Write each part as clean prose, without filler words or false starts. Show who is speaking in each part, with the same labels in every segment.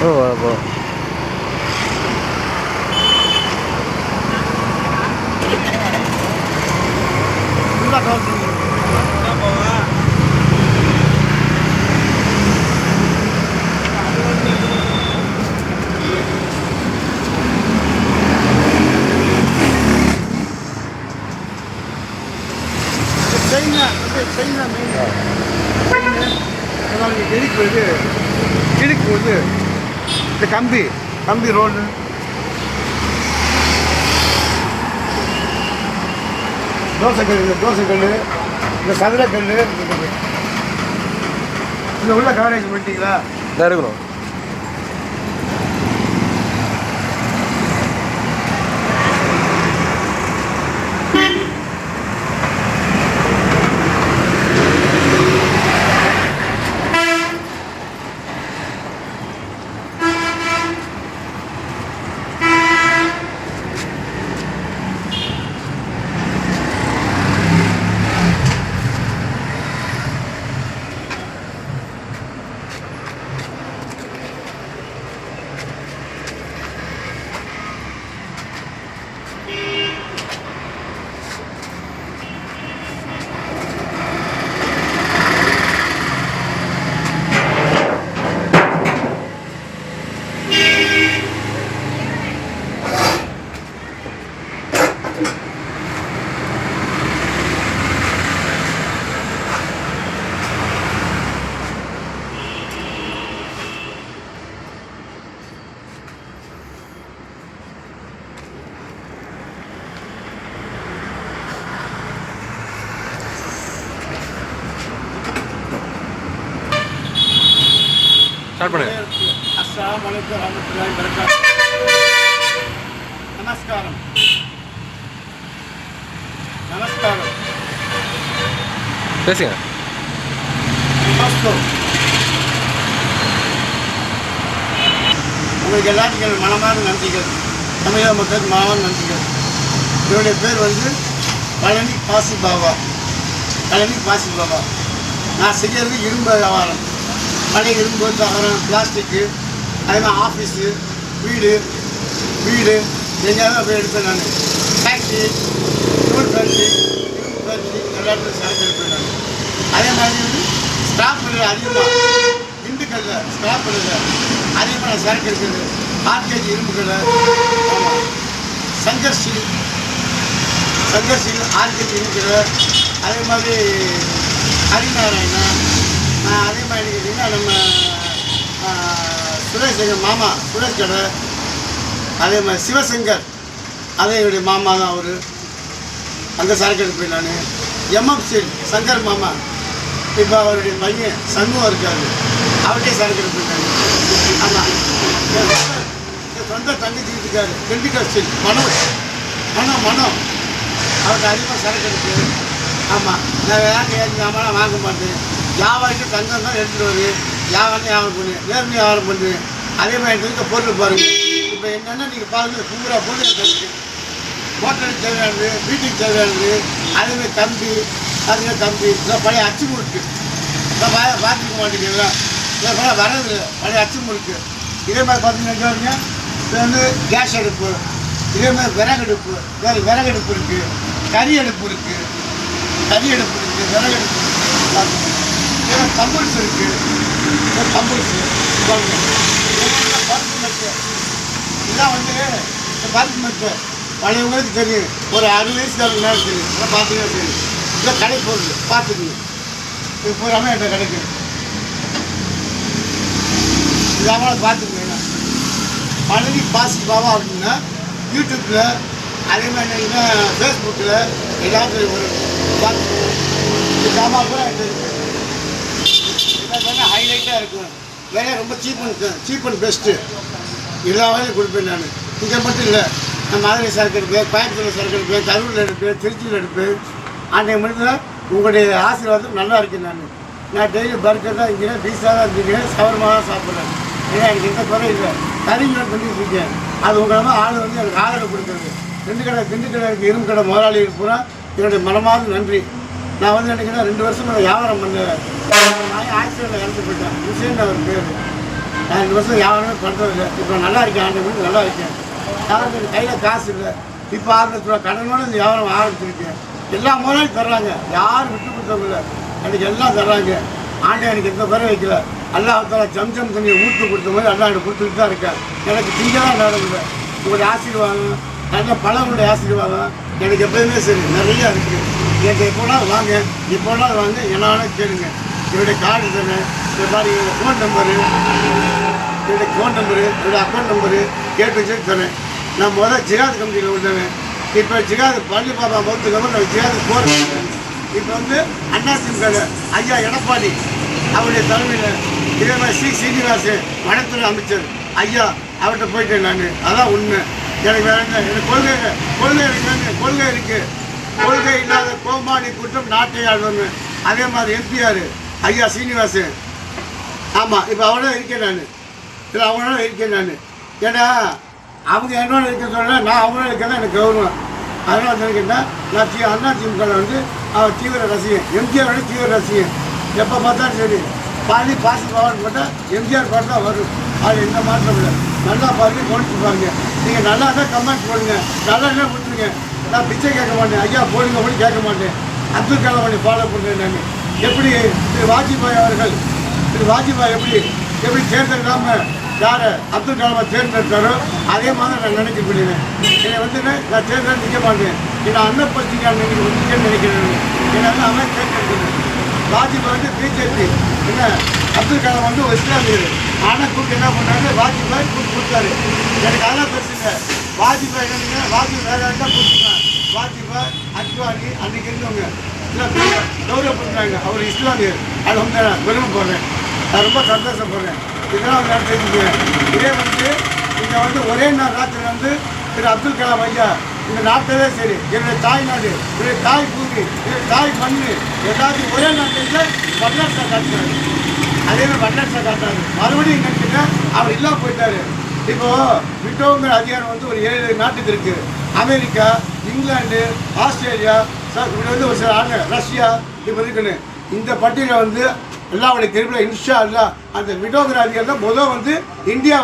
Speaker 1: ஓ அப்போ
Speaker 2: செயினா மெயின் இடுக்கு வந்து இந்த கம்பி ரோடு தோசைக்கல் இந்த சதுரக்கல் இந்த உள்ள கவரேஜ் பண்ணிட்டீங்களா?
Speaker 1: இருக்கணும். ஸ்டார்ட் பண்ணுங்க.
Speaker 2: அஸ்ஸலாமு அலைக்கும் வரஹ்மத்துல்லாஹி வபரகாத்துஹு. நமஸ்காரம்.
Speaker 1: பேசுங்க.
Speaker 2: உங்களுக்கு எல்லாத்துக்கும் மனமார்ந்த நன்றிகள். தமிழக மக்களுக்கு மனமார்ந்த நன்றிகள். என்னுடைய பேர் வந்து பழனி பாசி பாபா. நான் செய்கிறது இரும்பு வியாபாரம். பழைய இரும்பு தகரம், பிளாஸ்டிக்கு, அதே மாதிரி ஆஃபீஸு, வீடு எங்கேயாவது அப்படியே எடுப்பேன் நான். ஃபேக்ட்ரி, நூல் ஃபேக்ட்ரி, இரும்பு ஃபேக்ட்ரி எல்லா இடத்துலையும் சரக்கு எடுப்பேன் நான். அதே மாதிரி வந்து ஸ்டாப் அதிகமாக திண்டுக்கல்ல ஸ்டாப் அதிகமாக நான் சரக்கு எடுக்கிறது. ஆர்கேஜி இரும்பு கடை, ஆமாம், சங்கர் ஸ்டீல் ஆர்கேஜி இரும்பு கடை, அதே மாதிரி ஹரிநாராயணா, அதே மாதிரி கேட்டிங்கன்னா நம்ம சுரேஷ் எங்கள் மாமா சுரேஷ் கடை, அதே மாதிரி சிவசங்கர், அதே என்னுடைய மாமா தான் அவர். அந்த சரக்கு எடுப்பேன் நான். எம்எஃப்சி சங்கர் மாமா, இப்போ அவருடைய பையன் சண்முகம் இருக்காரு, அவர்கிட்டே சரக்கு எடுப்பேன் நான். ஆமாம், என் சொந்த தங்கச்சி இருக்காரு திண்டுக்கல் ஸ்டீல் மனோஜ் அவர்கிட்ட அதிகமாக சரக்கு எடுப்பு. ஆமாம், நான் வேறு ஜாமான் வாங்க மாட்டேன். வியாபாரிக்கு தங்கம் தான் எடுத்துகிட்டு வருது. வியாபாரம் பண்ணுவேன், நேர்மை வியாபாரம் பண்ணுவேன். அதே மாதிரி இருக்க பொருள் பாருங்கள். இப்போ என்னென்னா நீங்கள் பாருங்கள், பூரா பொருள் இருக்குது. ஹோட்டலுக்கு தேவையானது, வீட்டுக்கு தேவையானது, அதேமாதிரி கம்பி இல்லை பழைய அச்சு முறுக்கு இல்லை பார்த்துக்க மாட்டேங்கிறீங்களா? இல்லை பழைய வரது பழைய அச்சு முறுக்கு. இதே மாதிரி பார்த்தீங்கன்னா இப்போ வந்து கேஸ் அடுப்பு, இதே மாதிரி விறகடுப்பு இருக்குது, கறி அடுப்பு இருக்குது, விறகடுப்பு கம்பல்ஸ் இருக்குது. பருப்பு மெட்டு இதெல்லாம் வந்து பருப்பு மெட்டு பழையவங்களுக்கு தெரியும். ஒரு 60 வயசுக்காரங்க நேரம் தெரியும். இதெல்லாம் பார்த்தீங்கன்னா தெரியும். இல்லை கடை பொருள் பார்த்துக்குங்க. இது பூராமே என்கிட்ட கிடைக்கும். இதாமல் பார்த்துக்குங்க. பழனி பாசி பாபா அப்படின்னா யூடியூப்பில், அதே மாதிரி என்னன்னா ஃபேஸ்புக்கில் எல்லாத்துலையும் ஒரு பார்த்துக்குங்க. இந்த ஜாமா கூட என்கிட்ட இருக்குது. ஹைலைட்டாக இருக்கும். வேலையை ரொம்ப சீப் அண்ட் பெஸ்ட்டு. எல்லா வேலையும் கொடுப்பேன் நான். இங்கே மட்டும் இல்லை, நான் மதுரை சரக்கு எடுப்பேன், கோயம்புத்தூர் சரக்கு எடுப்பேன், கரூரில் எடுப்பேன், திருச்சியில் எடுப்பேன். அன்றைய மணித்தில் உங்களுடைய ஆசீர்வாதம் நல்லா இருக்குது. நான் டெய்லி பர்கர் தான் இங்கே, பீஸா தான் இருந்துக்கிறேன், சவர்மா தான் சாப்பிட்றேன். ஏன்னா எனக்கு எந்த குறை இல்லை. கறிமீன் பண்ணிட்டு இருக்கேன். அது உங்களமாக ஆள் வந்து எனக்கு ஆதரவு கொடுக்குறது. திண்டுக்கடை இரும்பு கடை முதலாளி பூரா என்னுடைய மனமார்ந்த நன்றி. நான் வந்து நினைக்கிறேன் 2 வருஷம் நான் வியாபாரம் பண்ணேன். நான் ஆக்சிடென்ட்டில் இறந்து போயிட்டேன். விஷயம் அவர் பேர் நான் 2 வருஷம் யாருமே பண்ணுறது இல்லை. இப்போ நல்லா இருக்கேன், ஆண்டு நல்லா இருக்கேன். யாரும் கையில் காசு இல்லை. இப்போ 6 லட்ச ரூபா கடனோட இந்த வியாபாரம் ஆரம்பிச்சிருக்கேன். எல்லா முறையும் தர்றாங்க, யாரும் விட்டு கொடுத்ததில்லை. எனக்கு எல்லாம் தர்றாங்க. ஆண்டை எனக்கு எந்த பேரும் வைக்கல. அல்லாஹ்தால ஜம்ஜம் தண்ணியை ஊற்று கொடுத்த மாதிரி எல்லாம் எனக்கு கொடுத்துட்டு தான் இருக்கேன். எனக்கு திங்கதான் நடக்குது. உங்களுடைய ஆசீர்வாதம், நல்ல பழங்களுடைய ஆசீர்வாதம் எனக்கு எப்போதுமே சரி நிறையா இருக்குது. எனக்கு எப்போனாலும் வாங்க, இப்போனாலும் வாங்க, என்னால கேளுங்க. என்னுடைய கார்டு தரேன், பாரு ஃபோன் நம்பரு, என்னுடைய ஃபோன் நம்பரு, என்னுடைய அக்கௌண்ட் நம்பரு கேட்டு வச்சு தரேன். நான் முதல்ல ஜிகாத் கமிட்டியில் உள்ளவன். இப்போ ஜிகாத் பள்ளி பாப்பா மொத்தத்துக்கு நான் ஜிகாத் போகிறேன். இப்போ வந்து அதிமுக ஐயா எடப்பாடி அவருடைய தலைமையில் இதே மாதிரி சீனிவாசன் வனத்துறை அமைச்சர் ஐயா அவர்கிட்ட போயிட்டேன் நான். அதான் உண்மை. எனக்கு வேற என்ன, எனக்கு கொள்கை எனக்கு வேணும். கொள்கை இருக்குது. கொள்கை இல்லாத கோமாளி கூட்டம் நாட்டை ஆளுவாங்க. அதே மாதிரி எம்பிஆர் ஐயா சீனிவாசன். ஆமாம், இப்போ அவனோட இருக்கேன் நான். இல்லை அவனோட இருக்கேன் நான். ஏன்னா அவங்க என்னோட இருக்க சொல்ல, நான் அவனோட இருக்கேன் தான் எனக்கு கௌரவம். அதனால் வந்து நினைக்கிறேன்னா நான் அதிமுகவில் வந்து அவன் தீவிர ரசிகன், எம்ஜிஆரோட தீவிர ரசிகன். எப்போ பார்த்தாலும் சரி பாதி பாசி பவன் போட்டால் எம்ஜிஆர் பாட்டு தான் வரும். அது எந்த மாற்றம் இல்லை. நல்லா பாருங்க, கவனிச்சு பாருங்க. நீங்கள் நல்லா தான் கமெண்ட் போடுங்க, நல்லா என்ன கொடுத்துருங்க. நான் பிச்சை கேட்க மாட்டேன், ஐயா போடுங்க போய் கேட்க மாட்டேன். அப்துல் கலாம் பண்ணி ஃபாலோ பண்ணுறேன் நான். எப்படி வாஜ்பாய் அவர்கள், வாஜ்பாய் எப்படி தேர்ந்தெடுக்காமல் யாரை அப்துல் கலாமை தேர்ந்தெடுத்தாரோ அதே மாதிரி நான் நினைக்கக்கூடியேன். என்னை வந்து நான் தேர்ந்தெடுத்து நிற்க மாட்டேன். என்னை அன்னப்பத்திரிக்கான நினைக்கிறேன். என்னை வந்து அவன் தேர்ந்தெடுக்கிறேன். வாஜ்பாய் வந்து பிஜேபி, என்ன அப்துல் கலாம் வந்து ஒரு இஸ்லாமியர். ஆனால் கூப்பிட்டு என்ன பண்ணாரு, வாஜ்பாய் கூப்பிட்டு கொடுத்தாரு. எனக்கு அதெல்லாம் பிரச்சனை. வாஜ்பாய் என்ன, வாஜ்பாய் வேற தான் கொடுத்துருக்காங்க. வாஜ்பாய் அத்வானி அன்றைக்கி இருந்தவங்க எல்லாம் கௌரவப்படுத்துறாங்க. அவர் இஸ்லாமியர். அது வந்து நான் பெருமை போடுறேன், நான் ரொம்ப சந்தோஷப்படுறேன். இதெல்லாம் நான் தெரிஞ்சுக்குவேன். இதே வந்து இங்கே வந்து ஒரே நாள் ராத்திரி வந்து திரு அப்துல் கலாம் ஐயா இந்த நாட்டிலே சரி, என்னுடைய தாய் நாடு, என்னுடைய தாய் பூமி, என்னுடைய தாய் மண்ணு எல்லாத்தையும் ஒரே நாட்டில் வரலாற்றை காட்டுறாரு. அதே மாதிரி வரலாற்றை காட்டுறாரு. மறுபடியும் என்னன்னு அவர் இல்லாமல் போயிட்டாரு. இப்போது விட்டோங்கிற அதிகாரம் வந்து ஒரு 7 நாட்டுக்கு இருக்குது. அமெரிக்கா, இங்கிலாந்து, ஆஸ்திரேலியா, இப்படி வந்து ஒரு சில ரஷ்யா இப்போ இருக்குன்னு. இந்த பட்டியலில் வந்து எல்லாருடைய திருப்பில் இன்ஷா அல்லா அந்த விடோங்கிற அதிகாரம் தான் முதல் வந்து இந்தியா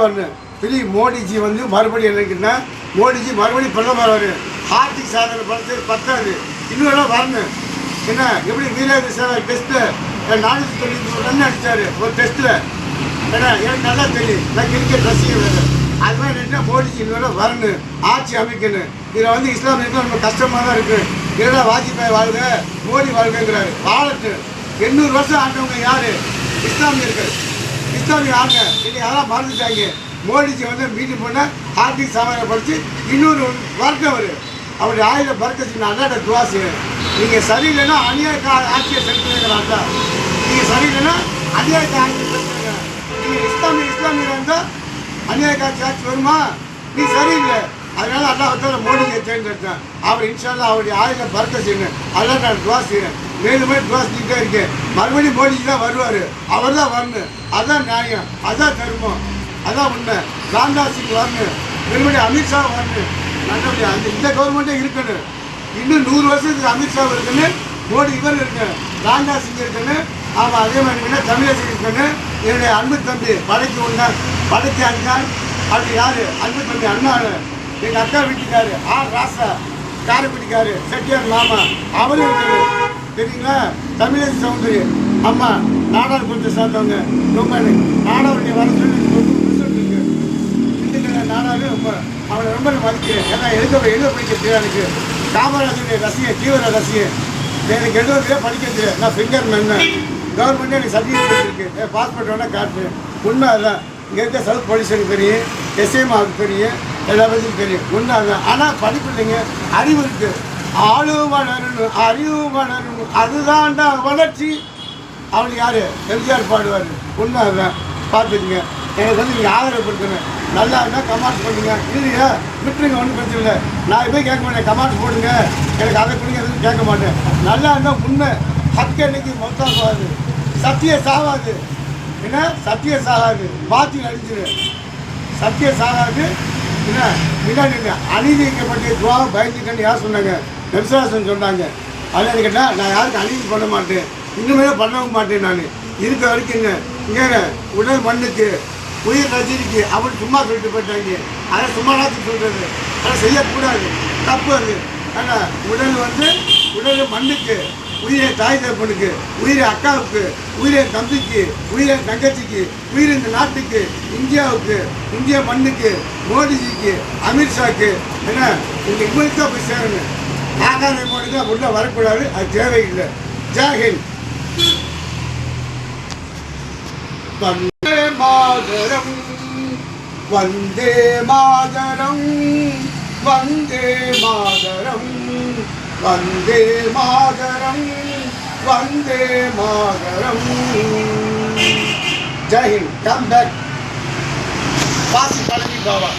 Speaker 2: வரணும். திரு மோடிஜி வந்து மறுபடியும் என்னைக்குன்னா, மோடிஜி மறுபடியும் பிரதமர் வரும். ஆர்த்திக் சாதனை படத்து 10வது இன்னும் வரணும். என்ன எப்படி வீரேந்திர சேகர் டெஸ்ட்டு 490 ரன் அடித்தார் ஒரு டெஸ்ட்டில். ஏன்னா எனக்கு நல்லா தெரியும், நான் கிரிக்கெட் ரசிகர் வேறு. அது மாதிரி என்ன மோடிஜி இன்னும் வரணும், ஆட்சி அமைக்கணும். இதில் வந்து இஸ்லாமியர்கள் ரொம்ப கஷ்டமாக தான் இருக்குது. இதெல்லாம் வாஜ்பாய் வாழ்க, மோடி வாழ்கிறாரு. வாழட்டு 800 வருஷம் ஆண்டவங்க யார்? இஸ்லாமியர்கள். இஸ்லாமிய ஆண்ட இன்னைக்கு அதெல்லாம் மறந்துட்டாங்க. மோடிஜி வந்து மீட்டிங் பண்ண ஆர்த்திக் சாதனை படித்து இன்னொரு வர்க்கம் அவர் அவருடைய ஆயுத பறக்கச்சு நான் அண்ணாட துவாசு. நீங்கள் சரியில்லைன்னா அநியாயத்தை ஆட்சியை செலுத்துவீங்களாட்டா? நீங்கள் சரியில்லைன்னா அநியாயத்தை ஆட்சியை செலுத்துவீங்க. நீங்கள் இஸ்லாமியர் இருந்தால் அநியாய ஆட்சி வருமா? நீ சரியில்லை. அதனால அல்லாஹ்தால மோடியை தேர்ந்தெடுத்தேன். அவர் இன்ஷால்லா அவருடைய ஆயுத பறக்க செய்யணும். அதெல்லாம் நான் துவா செய்கிறேன். மேலுமே துவா செஞ்சுட்டே இருக்கேன். மறுபடியும் மோடிஜி தான் வருவார். அவர் தான் வரணும். அதுதான் நியாயம், அதுதான் தர்மம், அதான் உண்மை. ராம்தாஸுக்கு வரணும், மறுபடியும் அமித்ஷா வரணும். நல்லபடியா அந்த இந்த கவர்மெண்ட்டே இருக்கணும். இன்னும் 100 வருஷத்துக்கு அமித்ஷா இருக்கணும், மோடி இவர் இருக்கணும், ராம்தாஸ் இங்கே இருக்கணும். ஆமாம், அதே மாதிரி தமிழரசு இருக்கணும். என்னுடைய அன்பு தம்பி படைக்கு ஒன்றான், படைக்கு அஞ்சான். அப்படி யார்? அன்பு தம்பி அண்ணாள், எங்கள் அக்கா வீட்டுக்காரு ராசா, காரைக்குடிக்காரு செட்டியார் மாமா, அவரும் இருக்கணும். தெரியுங்களா? தமிழரசு சௌந்தரி அம்மா நாடார் கொஞ்சம் சேர்ந்தவங்க. ரொம்ப நாடாருடைய வர சொல்லி நானாவே ரொம்ப அவனை ரொம்ப மதிக்கிறேன். ஏன்னா எழுத படிக்க தெரியாது. எனக்கு காமராஜருடைய ரசிகன், தீவிர ரசிகன். எனக்கு எழுதுறதே படிக்க தெரியாது. நான் ஃபிங்கர் மேன். கவர்மெண்ட்டே எனக்கு சர்டிஃபிகேட் இருக்குது. என் பாஸ்போர்ட் வேணால் காட்டுறேன். உண்மை அதுதான். இங்கே இருக்க சவுத் போலீஸுக்கு தெரியும், எஸ்ஐமாவுக்கு தெரியும், எல்லா பற்றியும் தெரியும். உண்மை அதுதான். ஆனால் படிப்பு இல்லைங்க, அறிவு இருக்குது. ஆளு வளரணும், அறிவு வளரணும், அதுதான்டா வளர்ச்சி. அவனுக்கு யார்? எம்ஜிஆர் பாடுவார். உண்மை அதுதான். பார்த்துக்குங்க. எனக்கு வந்து நீங்கள் ஆதரவு கொடுக்கணும். நல்லா இருந்தால் கமெண்ட்ஸ் பண்ணுங்க. இல்லையா விட்டுருங்க, ஒன்றும் பிரச்சனை இல்லை. நான் போய் கேட்க மாட்டேன், கமெண்ட்ஸ் போடுங்க, எனக்கு அதை கொடுங்க, எதுவும் கேட்க மாட்டேன். நல்லா இருந்தால் உண்மை ஹக்கு என்னைக்கு மொத்தம் போகாது, சத்தியம் சாகாது. என்ன சத்தியம் சாகாது, பாத்தியில் அடிச்சிரு. சத்தியம் சாகாது. என்ன முன்னாடி அநீதிக்கப்பட்ட துவாவை பயந்துக்கன்னு யார் சொன்னாங்க? நெப்சராசன் சொன்னாங்க. அதில் கேட்டால் நான் யாருக்கும் அநீதி பண்ண மாட்டேன், இன்னுமே பண்ணவும் மாட்டேன். நான் இருக்க வரைக்கும் இங்கே உடல் மண்ணுக்கு உயிர் ரஜினிக்கு அப்படின்னு சும்மா சொல்லிட்டு போயிட்டாங்க. அதை சும்மா நாத்துக்கு சொல்கிறது, அதை செய்யக்கூடாது, தப்பு அது. ஆனால் உடல் மண்ணுக்கு, உயிரை தாய் தகப்பனுக்கு, உயிரை அக்காவுக்கு, உயிரை தம்பிக்கு, உயிரை தங்கச்சிக்கு, உயிர் இந்த நாட்டுக்கு, இந்தியாவுக்கு, இந்திய மண்ணுக்கு, மோடிஜிக்கு, அமித்ஷாக்கு, என்ன இந்த இவங்களுக்கு தான் போய் சேரணும். ஆகாத மோடிக்கு உள்ள வரக்கூடாது, அது தேவையில்லை. ஜெய்ஹிந்த். வந்தே மாதரம், வந்தே மாதரம், வந்தே மாதரம், வந்தே மாதரம், வந்தே மாதரம். ஜெய்ஹிந்த். Come back. பாசி பழனி பாபா.